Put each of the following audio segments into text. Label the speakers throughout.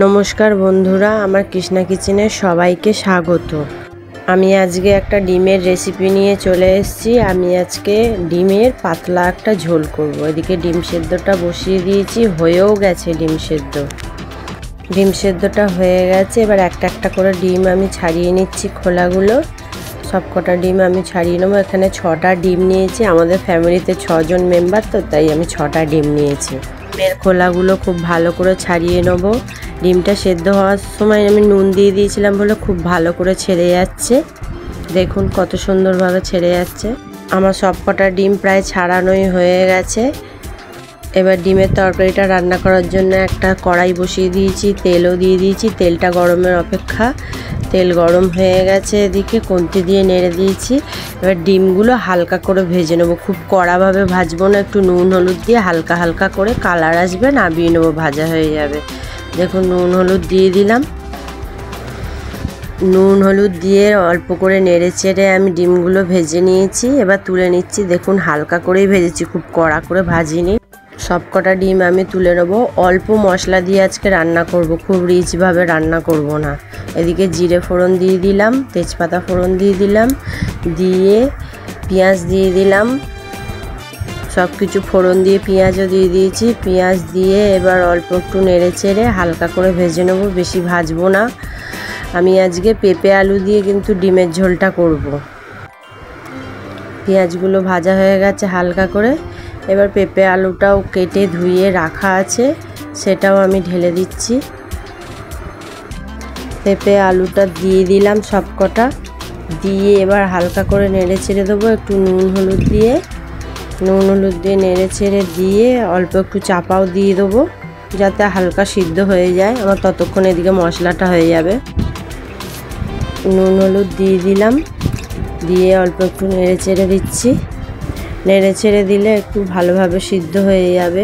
Speaker 1: নমস্কার বন্ধুরা, আমার কৃষ্ণা কিচেনে সবাইকে স্বাগত। আমি আজকে একটা ডিমের রেসিপি নিয়ে চলে এসেছি। আমি আজকে ডিমের পাতলা একটা ঝোল করব। এদিকে ডিম সেদ্ধটা বসিয়ে দিয়েছি, হয়েও গেছে ডিম সেদ্ধটা হয়ে গেছে। এবার একটা একটা করে ডিম আমি ছাড়িয়ে নিচ্ছি, খোলাগুলো সব কটা ডিম আমি ছাড়িয়ে নেবো। এখানে 6টা ডিম নিয়েছি, আমাদের ফ্যামিলিতে 6 জন মেম্বার, তো তাই আমি 6টা ডিম নিয়েছি। ডিমের খোলাগুলো খুব ভালো করে ছাড়িয়ে নেবো। ডিমটা সেদ্ধ হওয়ার সময় আমি নুন দিয়ে দিয়েছিলাম বলে খুব ভালো করে ছেড়ে যাচ্ছে। দেখুন কত সুন্দরভাবে ছেড়ে যাচ্ছে। আমার সব কটা ডিম প্রায় ছাড়ানোই হয়ে গেছে। এবার ডিমের তরকারিটা রান্না করার জন্য একটা কড়াই বসিয়ে দিয়েছি, তেলও দিয়ে দিয়েছি। তেলটা গরমের অপেক্ষা, তেল গরম হয়ে গেছে। এদিকে কন্তি দিয়ে নেড়ে দিয়েছি। এবার ডিমগুলো হালকা করে ভেজে নেবো, খুব কড়াভাবে ভাজবো না, একটু নুন হলুদ দিয়ে হালকা হালকা করে কালার আসবে, নামিয়ে নেবো, ভাজা হয়ে যাবে। দেখুন নুন হলুদ দিয়ে দিলাম। নুন হলুদ দিয়ে অল্প করে নেড়ে চেড়ে আমি ডিমগুলো ভেজে নিয়েছি। এবার তুলে নিচ্ছি। দেখুন হালকা করেই ভেজেছি, খুব কড়া করে ভাজিনি। সব কটা ডিম আমি তুলে নেবো। অল্প মশলা দিয়ে আজকে রান্না করব, খুব রিচভাবে রান্না করব না। এদিকে জিরে ফোড়ন দিয়ে দিলাম, তেজপাতা ফোড়ন দিয়ে দিলাম, দিয়ে পেঁয়াজ দিয়ে দিলাম। সব কিছু ফোড়ন দিয়ে পেঁয়াজও দিয়ে দিয়েছি। পেঁয়াজ দিয়ে এবার অল্প একটু নেড়ে চেড়ে হালকা করে ভেজে নেবো, বেশি ভাজবো না। আমি আজকে পেঁপে আলু দিয়ে কিন্তু ডিমের ঝোলটা করব। পেঁয়াজগুলো ভাজা হয়ে গেছে হালকা করে। এবার পেঁপে আলুটাও কেটে ধুয়ে রাখা আছে, সেটাও আমি ঢেলে দিচ্ছি। পেঁপে আলুটা দিয়ে দিলাম সব কটা, দিয়ে এবার হালকা করে নেড়ে ছেড়ে দেবো একটু নুন হলুদ দিয়ে নেড়ে ছেড়ে দিয়ে অল্প একটু চাপাও দিয়ে দেবো, যাতে হালকা সিদ্ধ হয়ে যায়। আমার ততক্ষণ এদিকে মশলাটা হয়ে যাবে। নুন হলুদ দিয়ে দিলাম, দিয়ে অল্প একটু নেড়ে চেড়ে দিচ্ছি। নেড়ে ছেড়ে দিলে একটু ভালোভাবে সিদ্ধ হয়ে যাবে।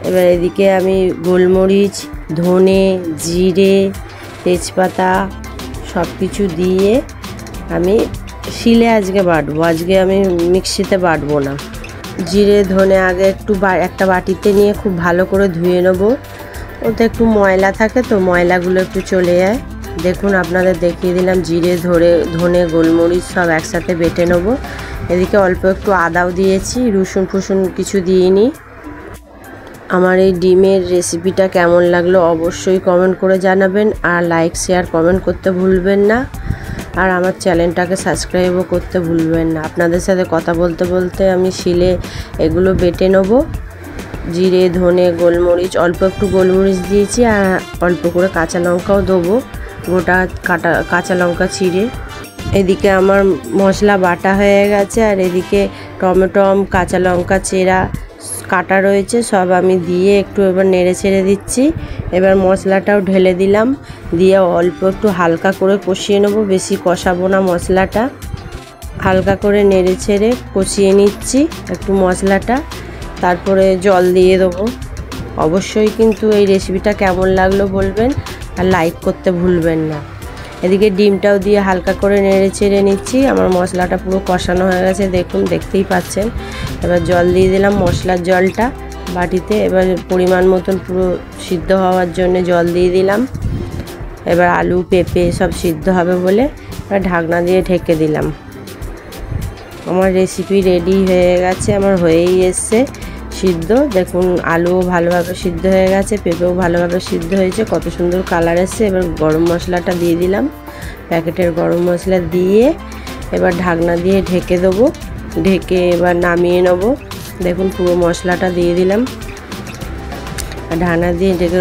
Speaker 1: এবার এদিকে আমি গোলমরিচ, ধনে, জিরে, তেজপাতা সব কিছু দিয়ে আমি শিলে আজকে বাটবো, আজকে আমি মিক্সিতে বাটবো না। জিরে ধনে আগে একটু একটা বাটিতে নিয়ে খুব ভালো করে ধুয়ে নেবো। ওতে একটু ময়লা থাকে, তো ময়লাগুলো একটু চলে যায়। দেখুন আপনাদের দেখিয়ে দিলাম, জিরে ধনে গোলমরিচ সব একসাথে বেটে নেবো। এদিকে অল্প একটু আদাও দিয়েছি, রসুন ফুসুন কিছু দিইনি। আমার এই ডিমের রেসিপিটা কেমন লাগলো অবশ্যই কমেন্ট করে জানাবেন, আর লাইক শেয়ার কমেন্ট করতে ভুলবেন না, আর আমার চ্যানেলটাকে সাবস্ক্রাইবও করতে ভুলবেন না। আপনাদের সাথে কথা বলতে বলতে আমি শিলে এগুলো বেটে নেবো। জিরে ধনে গোলমরিচ, অল্প একটু গোলমরিচ দিয়েছি, আর অল্প করে কাঁচা লঙ্কাও দেবো, গোটা কাঁচা লঙ্কা চিড়ে। এদিকে আমার মশলা বাটা হয়ে গেছে, আর এদিকে টমেটো কাঁচা লঙ্কা চেরা কাটা রয়েছে, সব আমি দিয়ে একটু এবার নেড়ে ছেড়ে দিচ্ছি। এবার মশলাটাও ঢেলে দিলাম, দিয়ে অল্প একটু হালকা করে কষিয়ে নেবো, বেশি কষাবো না মশলাটা। হালকা করে নেড়ে ছেড়ে কষিয়ে নিচ্ছি একটু মশলাটা, তারপরে জল দিয়ে দেবো। অবশ্যই কিন্তু এই রেসিপিটা কেমন লাগলো বলবেন, আর লাইক করতে ভুলবেন না। এদিকে ডিমটাও দিয়ে হালকা করে নেড়ে চেড়ে নিচ্ছি। আমার মশলাটা পুরো কষানো হয়ে গেছে, দেখুন দেখতেই পাচ্ছেন। এবার জল দিয়ে দিলাম, মশলার জলটা বাটিতে। এবার পরিমাণ মতন পুরো সিদ্ধ হওয়ার জন্য জল দিয়ে দিলাম। এবার আলু পেঁপে সব সিদ্ধ হবে বলে এবার ঢাকনা দিয়ে ঢেকে দিলাম। আমার রেসিপি রেডি হয়ে গেছে, আমার হয়েই এসছে সিদ্ধ। দেখুন আলুও ভালোভাবে সিদ্ধ হয়ে গেছে, পেঁপেও ভালোভাবে সিদ্ধ হয়েছে, কত সুন্দর কালার এসছে। এবার গরম মশলাটা দিয়ে দিলাম, প্যাকেটের গরম মশলা দিয়ে এবার ঢাকনা দিয়ে ঢেকে দেবো। ঢেকে এবার নামিয়ে নেবো। দেখুন পুরো মশলাটা দিয়ে দিলাম, আর ঢাকনা দিয়ে ঢেকে